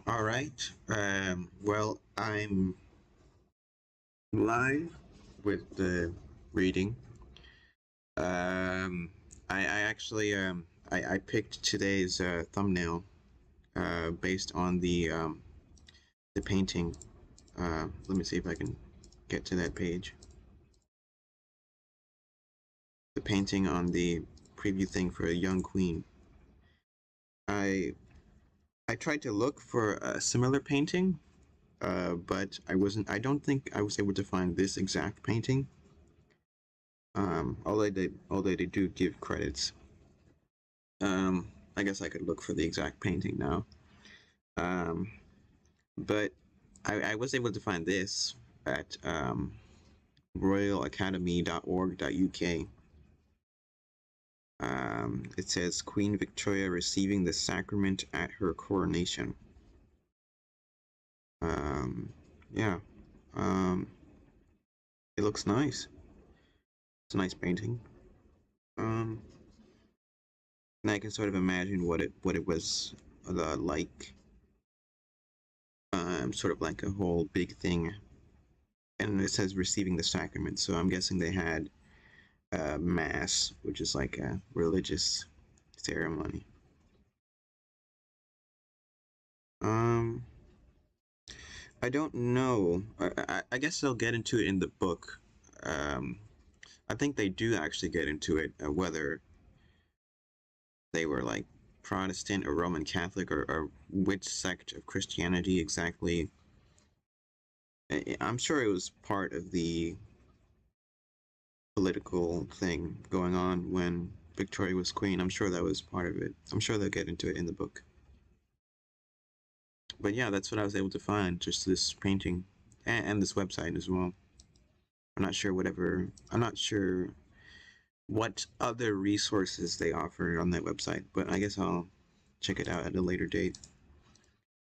All right. Well, I'm live with the reading. I actually I picked today's thumbnail based on the painting. Let me see if I can get to that page. The painting on the preview thing for a young queen. I I tried to look for a similar painting, but I wasn't. I don't think I was able to find this exact painting. Although they do give credits. I guess I could look for the exact painting now. Um, but I was able to find this at royalacademy.org.uk. It says Queen Victoria receiving the sacrament at her coronation. Um, yeah. Um, it looks nice. It's a nice painting. Um, and I can sort of imagine what it was like. Sort of like a whole big thing, and it says receiving the sacrament, so I'm guessing they had mass, which is like a religious ceremony. Um, I don't know. I guess they'll get into it in the book. Um, I think they do actually get into it, whether they were like Protestant or Roman Catholic or which sect of Christianity exactly. I'm sure it was part of the political thing going on when Victoria was queen. I'm sure that was part of it. I'm sure they'll get into it in the book. But yeah, that's what I was able to find. Just this painting and this website as well. I'm not sure whatever. I'm not sure what other resources they offer on that website, but I guess I'll check it out at a later date.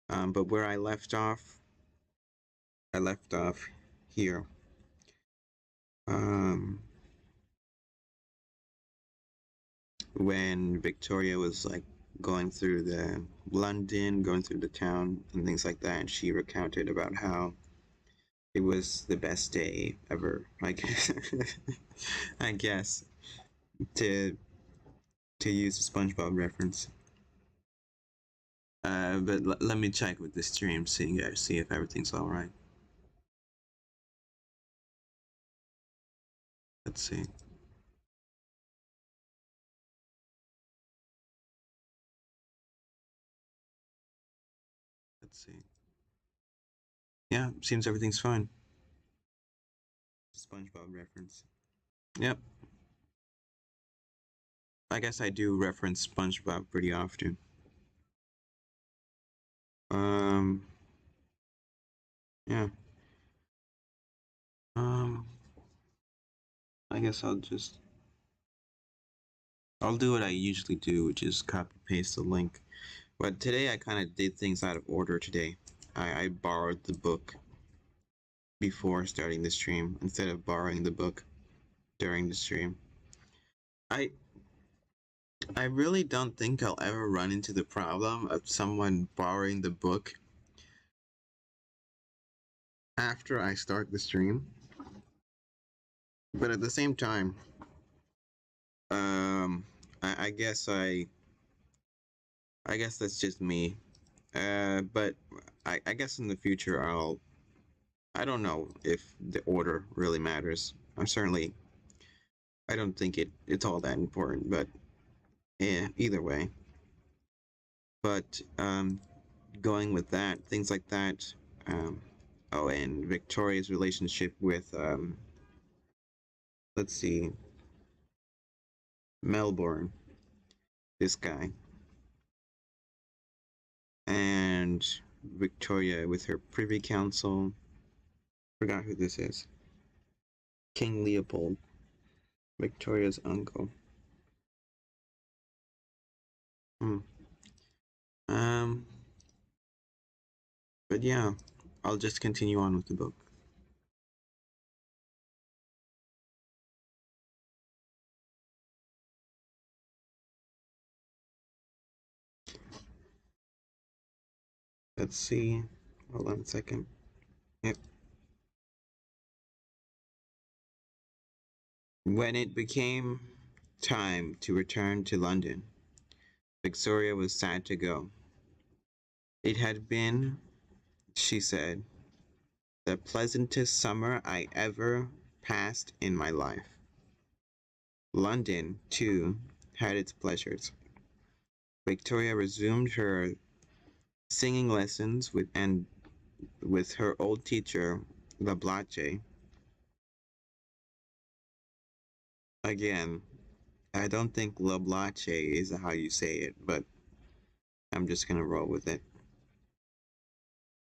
But where I left off here. Um, when Victoria was like going through the London, going through the town and things like that, and she recounted about how it was the best day ever. Like, I guess to to use a SpongeBob reference. But let me check with the stream, see if everything's all right. Let's see. Let's see. Yeah, seems everything's fine. SpongeBob reference. Yep. I guess I do reference SpongeBob pretty often. Um. Yeah. Um. I guess I'll do what I usually do, which is copy paste the link. But today I kind of did things out of order today. I borrowed the book before starting the stream instead of borrowing the book during the stream. I I really don't think I'll ever run into the problem of someone borrowing the book after I start the stream. But at the same time, um, I guess I guess that's just me. But I guess in the future I don't know if the order really matters. I don't think it's all that important, but yeah, either way. But going with that, things like that. Um, oh, and Victoria's relationship with let's see, Melbourne, this guy, and Victoria with her Privy Council. Forgot who this is. King Leopold, Victoria's uncle. Hmm. Um, but yeah, I'll just continue on with the book. Let's see. Hold on a second. Yep. When it became time to return to London, Victoria was sad to go. It had been, she said, the pleasantest summer I ever passed in my life. London, too, had its pleasures. Victoria resumed her singing lessons with her old teacher, Lablache. Again, I don't think Lablache is how you say it, but I'm just gonna roll with it.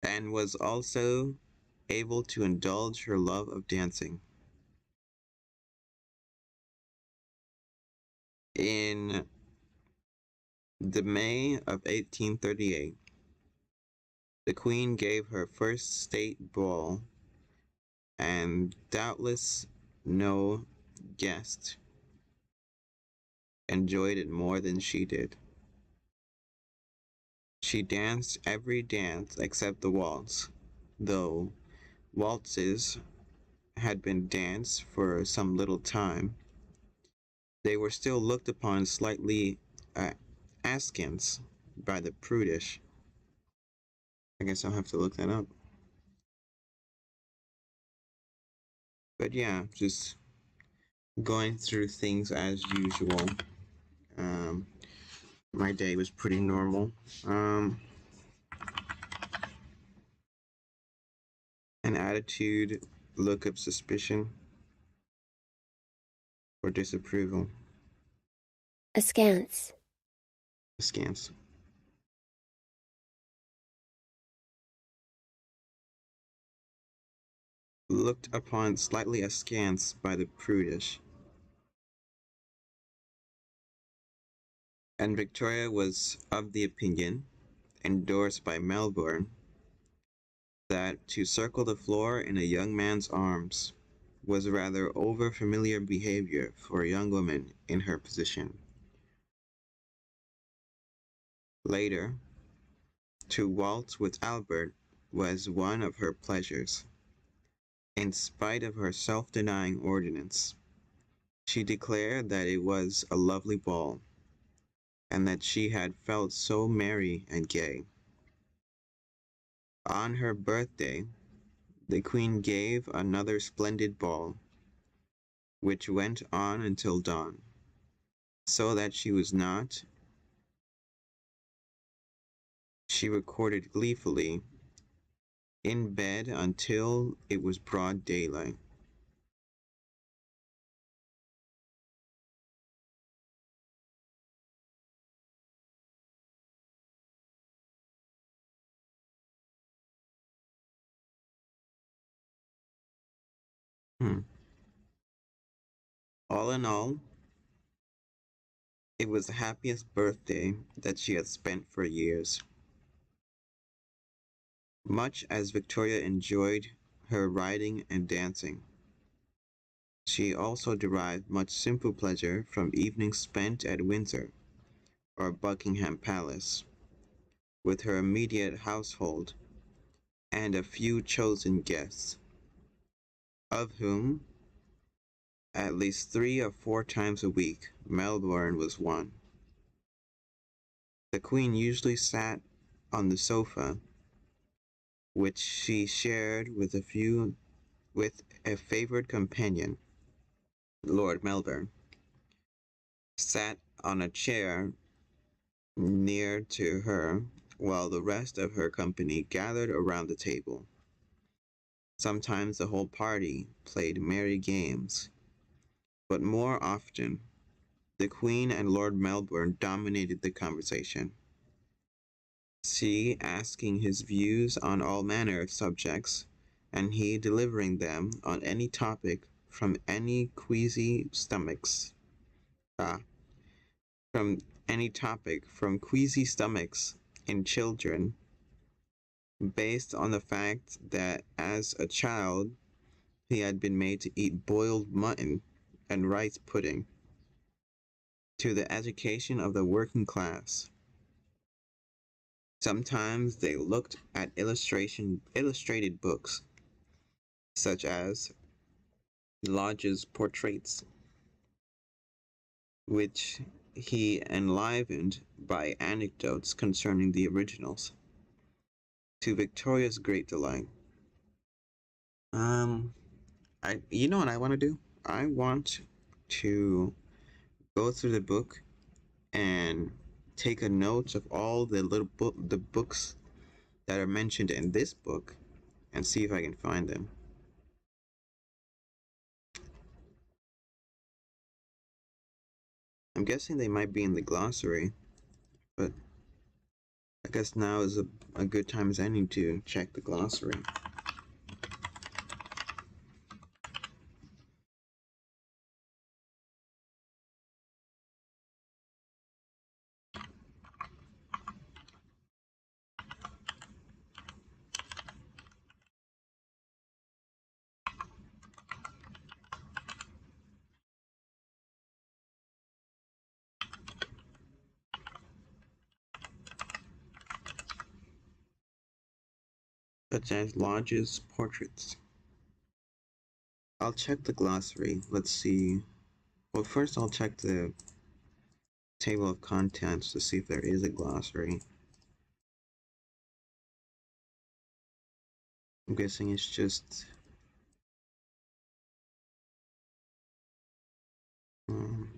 And was also able to indulge her love of dancing. In the May of 1838, the Queen gave her first state ball, and doubtless no guest enjoyed it more than she did. She danced every dance except the waltz, though waltzes had been danced for some little time. They were still looked upon slightly askance by the prudish. I guess I'll have to look that up. But yeah, just going through things as usual. Um, my day was pretty normal. An attitude, look of suspicion or disapproval. Askance. Askance. Looked upon slightly askance by the prudish. And Victoria was of the opinion, endorsed by Melbourne, that to circle the floor in a young man's arms was rather over-familiar behavior for a young woman in her position. Later, to waltz with Albert was one of her pleasures. In spite of her self-denying ordinance, she declared that it was a lovely ball, and that she had felt so merry and gay. On her birthday, the Queen gave another splendid ball, which went on until dawn, so that she recorded gleefully, in bed until it was broad daylight. All in all, it was the happiest birthday that she had spent for years. Much as Victoria enjoyed her riding and dancing, she also derived much simple pleasure from evenings spent at Windsor or Buckingham Palace, with her immediate household and a few chosen guests, of whom at least 3 or 4 times a week Melbourne was one. The Queen usually sat on the sofa, which she shared with a favoured companion, Lord Melbourne, sat on a chair near to her, while the rest of her company gathered around the table. Sometimes the whole party played merry games, but more often the Queen and Lord Melbourne dominated the conversation, she asking his views on all manner of subjects, and he delivering them on any topic from any queasy stomachs. From any topic from queasy stomachs in children, based on the fact that as a child he had been made to eat boiled mutton and rice pudding, to the education of the working class. Sometimes they looked at illustrated books, such as Lodge's portraits, which he enlivened by anecdotes concerning the originals, to Victoria's great delight. Um, you know what I want to do? I want to go through the book and take a note of all the books that are mentioned in this book and see if I can find them. I'm guessing they might be in the glossary, but I guess now is a good time as any to check the glossary. Such as Lodge's portraits. I'll check the glossary. Let's see. Well, first I'll check the table of contents to see if there is a glossary. I'm guessing it's just um,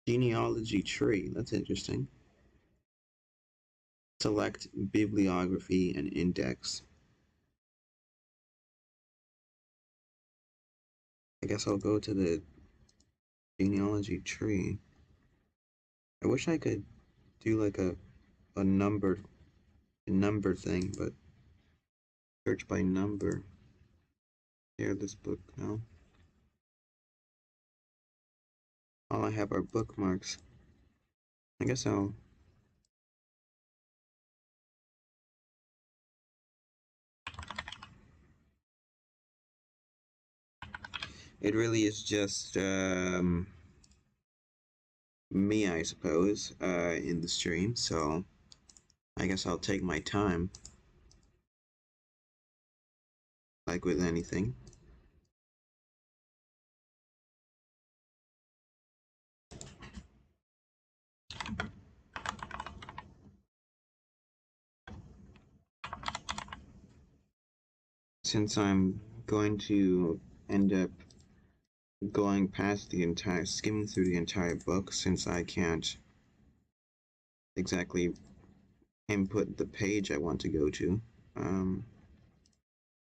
genealogy tree. That's interesting. Select bibliography and index. I guess I'll go to the genealogy tree. I wish I could do like a number thing, but search by number. Here, this book now. All I have are bookmarks. I guess I'll. It really is just me, I suppose, in the stream. So I guess I'll take my time, like with anything. Since I'm going to end up going past skimming through the entire book, since I can't exactly input the page I want to go to,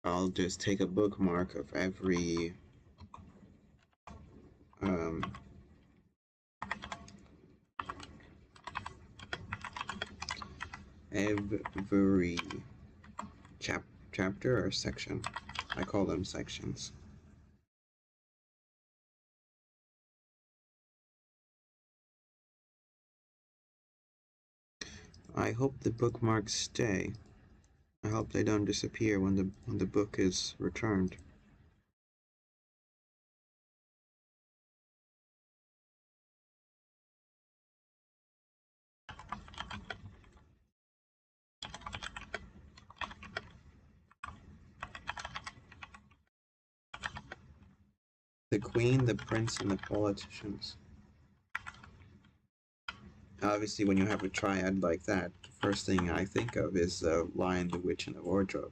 I'll just take a bookmark of um, every chapter or section. I call them sections. I hope the bookmarks stay. I hope they don't disappear when the book is returned. The Queen, the Prince, and the Politicians. Obviously, when you have a triad like that, the first thing I think of is the Lion, the Witch, and the Wardrobe.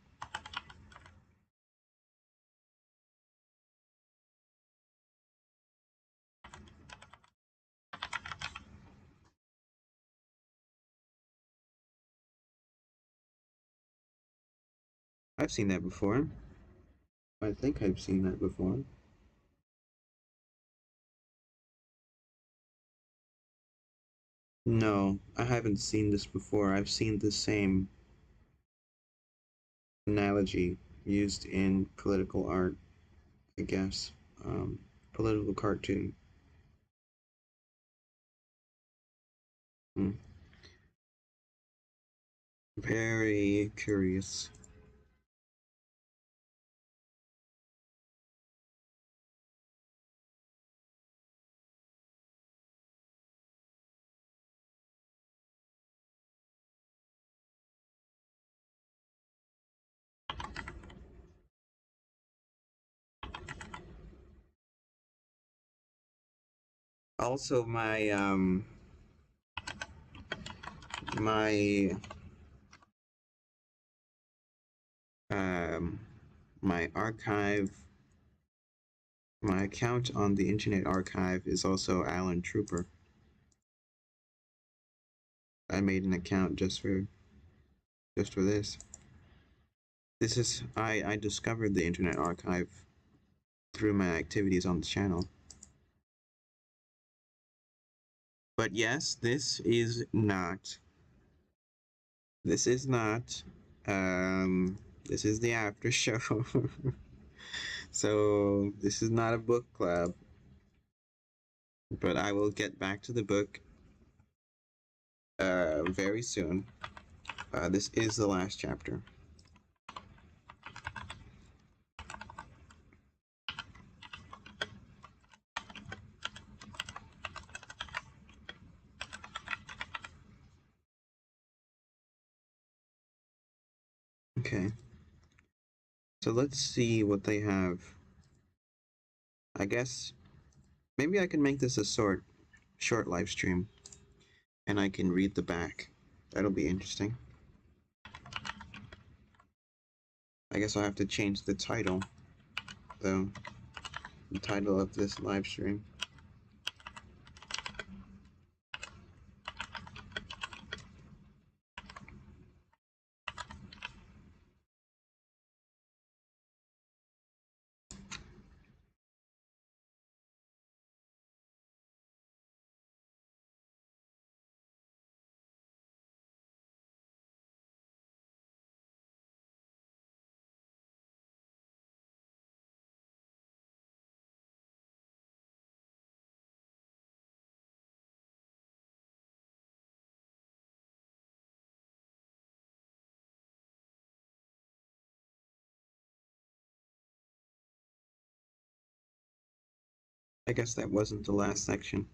I've seen that before. I think I've seen that before. No, I haven't seen this before. I've seen the same analogy used in political art, I guess. Political cartoon. Hmm. Very curious. Also, my um my archive, my account on the Internet Archive is also Alan Trooper. I made an account just for this. This is I discovered the Internet Archive through my activities on the channel. But yes, this is not this is the after show. So this is not a book club, but I will get back to the book very soon. This is the last chapter. Okay. So let's see what they have. I guess maybe I can make this a short live stream and I can read the back. That'll be interesting. I guess I'll have to change the title though. The title of this live stream. I guess that wasn't the last section.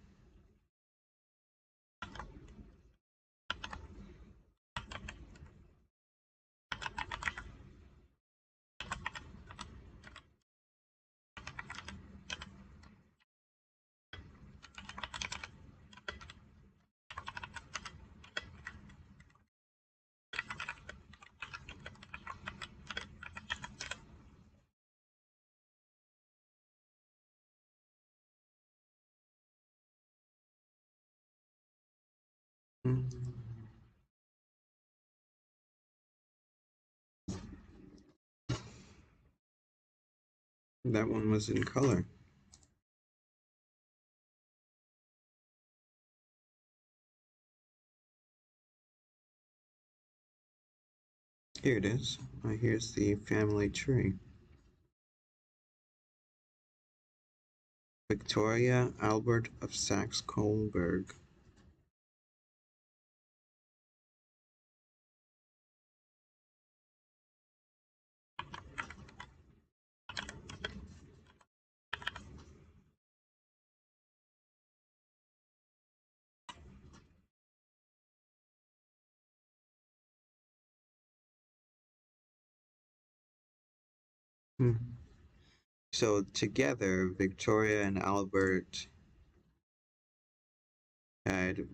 That one was in color. Here it is. Here's the family tree. Victoria Albert of Saxe-Coburg. So together, Victoria and Albert had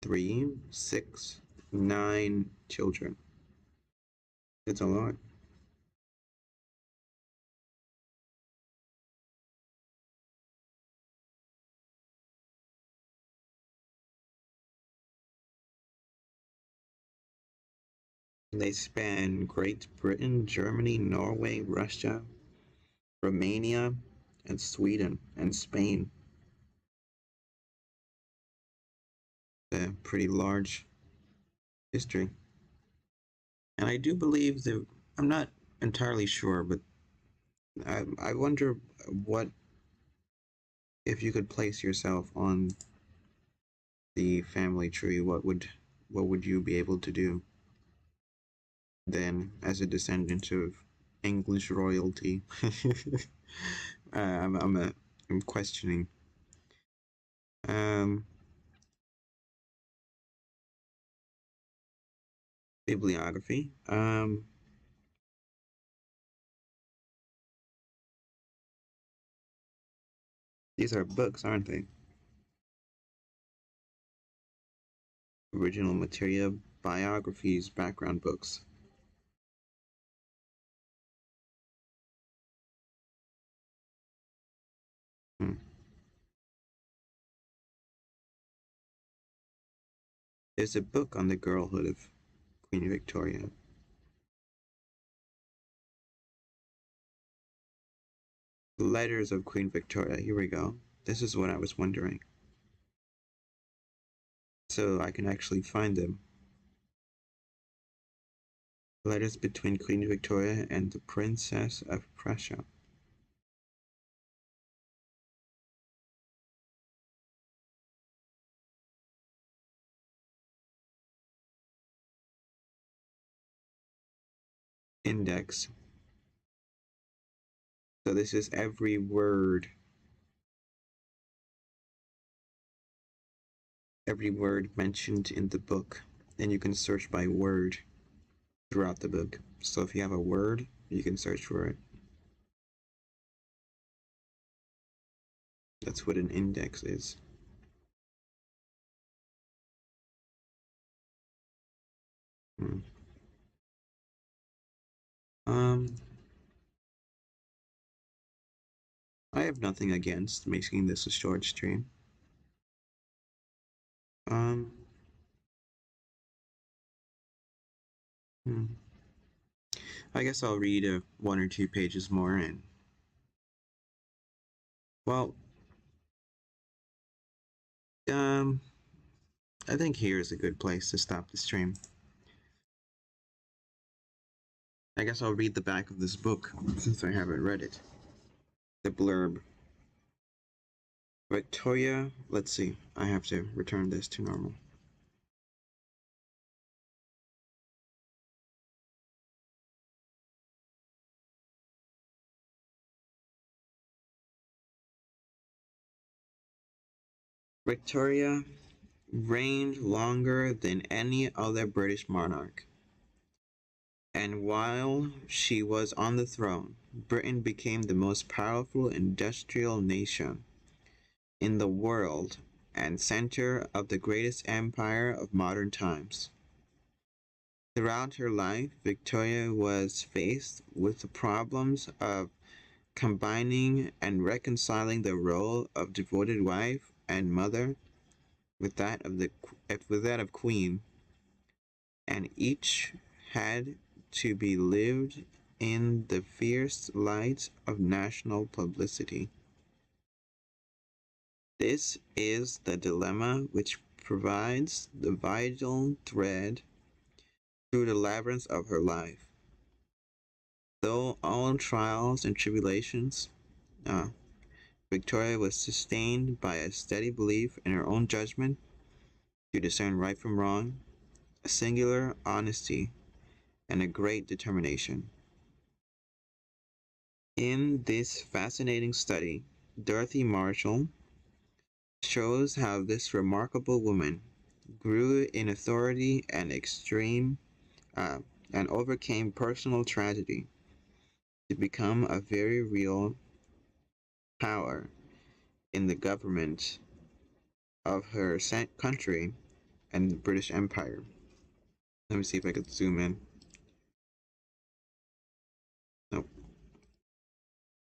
3, 6, 9 children. It's a lot. They span Great Britain, Germany, Norway, Russia, Romania, and Sweden, and Spain. A pretty large history. And I do believe that, I'm not entirely sure, but I wonder what, if you could place yourself on the family tree, what would you be able to do then as a descendant of English royalty? I'm questioning. Bibliography. These are books, aren't they? Original material, biographies, background books. Hmm. There's a book on the girlhood of Queen Victoria. Letters of Queen Victoria. Here we go. This is what I was wondering. So I can actually find them. Letters between Queen Victoria and the Princess of Prussia. Index. So this is every word mentioned in the book. And you can search by word throughout the book. So if you have a word, you can search for it. That's what an index is. Hmm. Um, I have nothing against making this a short stream. Um, hmm. I guess I'll read one or two pages more and, well, um, I think here is a good place to stop the stream. I guess I'll read the back of this book since I haven't read it. The blurb. Victoria, let's see, I have to return this to normal. Victoria reigned longer than any other British monarch. And while she was on the throne, Britain became the most powerful industrial nation in the world and center of the greatest empire of modern times. Throughout her life, Victoria was faced with the problems of combining and reconciling the role of devoted wife and mother with that of queen, and each had to be lived in the fierce light of national publicity. This is the dilemma which provides the vital thread through the labyrinth of her life. Though all trials and tribulations, Victoria was sustained by a steady belief in her own judgment to discern right from wrong, a singular honesty, and a great determination. In this fascinating study, Dorothy Marshall shows how this remarkable woman grew in authority uh, and overcame personal tragedy to become a very real power in the government of her country and the British Empire. Let me see if I could zoom in. Nope.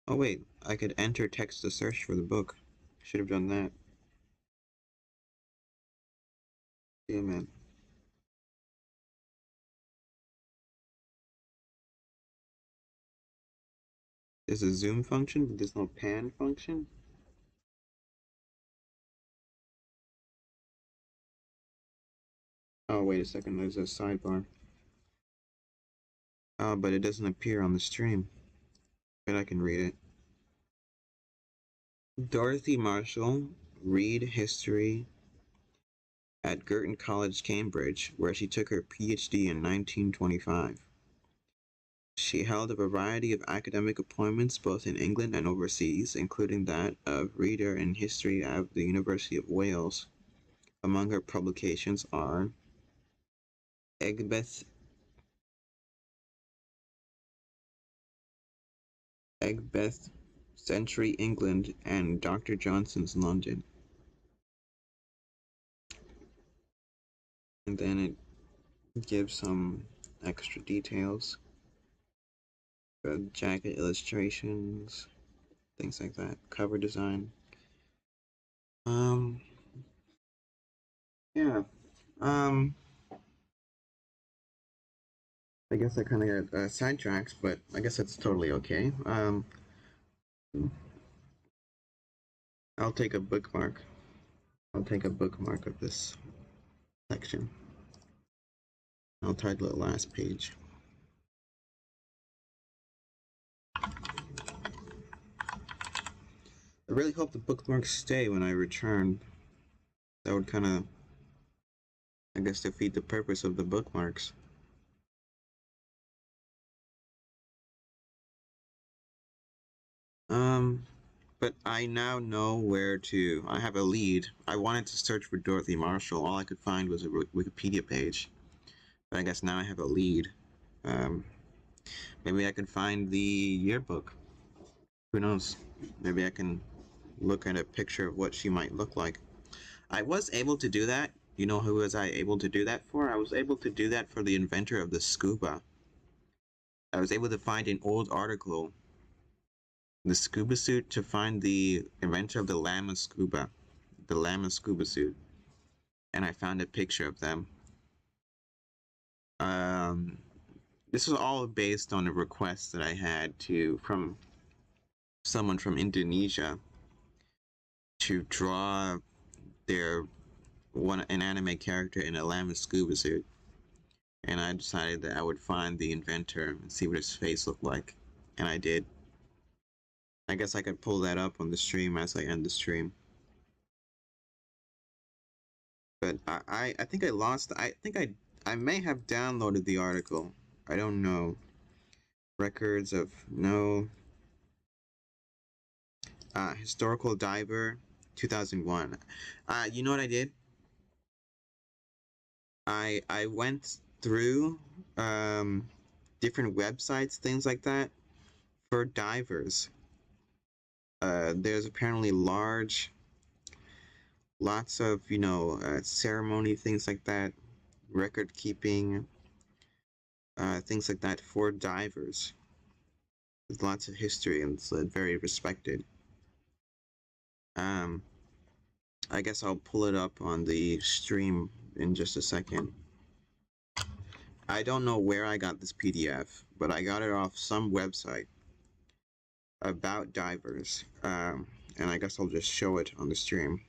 Oh wait, I could enter text to search for the book. Should have done that. Damn it. There's a zoom function, but there's no pan function? Oh, wait a second, there's a sidebar. Oh, but it doesn't appear on the stream. But I can read it. Dorothy Marshall, read history at Girton College, Cambridge, where she took her PhD in 1925. She held a variety of academic appointments both in England and overseas, including that of Reader in History at the University of Wales. Among her publications are Egbeth Century England and Dr. Johnson's London. And then it gives some extra details, jacket illustrations, things like that, cover design. Um, yeah. I guess I kind of got sidetracked, but I guess that's totally okay. I'll take a bookmark. I'll take a bookmark of this section. I'll title it last page. I really hope the bookmarks stay when I return. That would kind of, I guess, defeat the purpose of the bookmarks. But I now know where to. I have a lead. I wanted to search for Dorothy Marshall. All I could find was a Wikipedia page. But I guess now I have a lead. Maybe I can find the yearbook. Who knows? Maybe I can look at a picture of what she might look like. I was able to do that. You know who was I able to do that for? I was able to do that for the inventor of the scuba. I was able to find an old article, the scuba suit, to find the inventor of the llama scuba suit, and I found a picture of them. This was all based on a request that I had from someone from Indonesia to draw an anime character in a llama scuba suit, and I decided that I would find the inventor and see what his face looked like, and I did. I guess I could pull that up on the stream as I end the stream. But I think I lost. I think I may have downloaded the article. I don't know. Records of no. Historical Diver, 2001. You know what I did? I went through different websites, things like that, for divers. There's apparently lots of ceremony, things like that, record keeping, things like that for divers. There's lots of history and it's very respected. I guess I'll pull it up on the stream in just a second. I don't know where I got this PDF, but I got it off some website about divers, and I guess I'll just show it on the stream.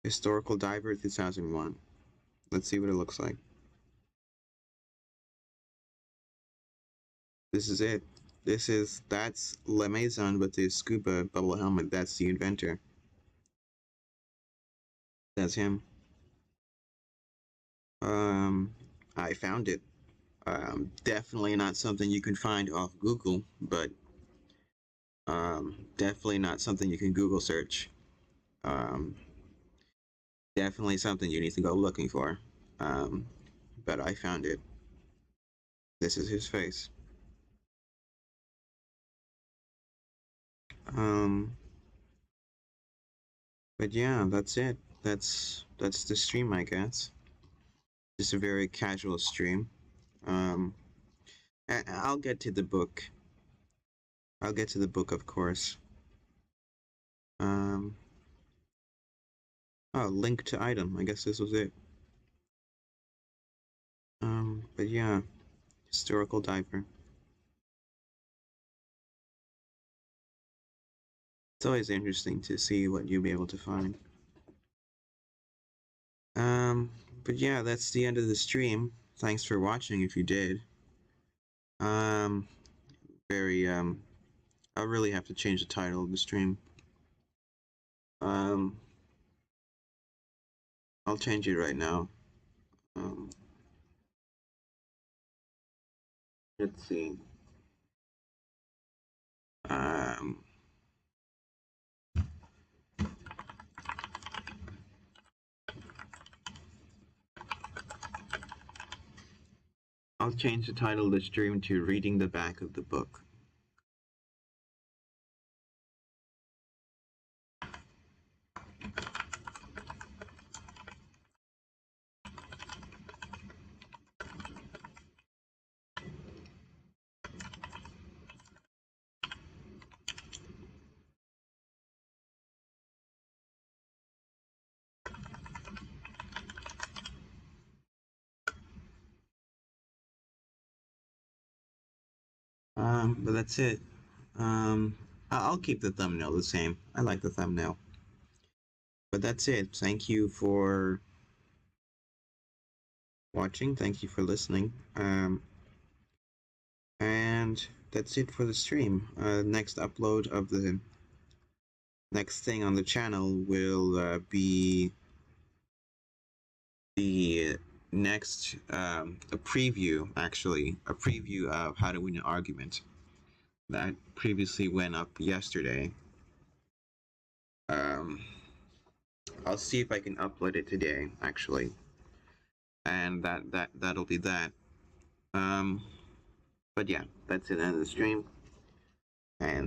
Historical Diver 2001. Let's see what it looks like. This is it. That's La Maison with the scuba bubble helmet. That's the inventor. That's him. I found it. Definitely not something you can find off Google, but definitely not something you can Google search. Definitely something you need to go looking for. But I found it. This is his face. But yeah, that's it. That's the stream, I guess. Just a very casual stream. I'll get to the book. I'll get to the book, of course. Oh, link to item. I guess this was it. But yeah, historical diver. It's always interesting to see what you'll be able to find. But yeah, that's the end of the stream. Thanks for watching if you did. I'll really have to change the title of the stream. I'll change it right now. Let's see. I'll change the title of the stream to Reading the Back of the Book. But that's it. I'll keep the thumbnail the same. I like the thumbnail. But that's it. Thank you for watching. Thank you for listening. And that's it for the stream. Next upload of the next thing on the channel will be the next a preview, actually, a preview of How to Win an Argument that previously went up yesterday. I'll see if I can upload it today, actually, and that'll be that. But yeah, that's it. End of the stream, and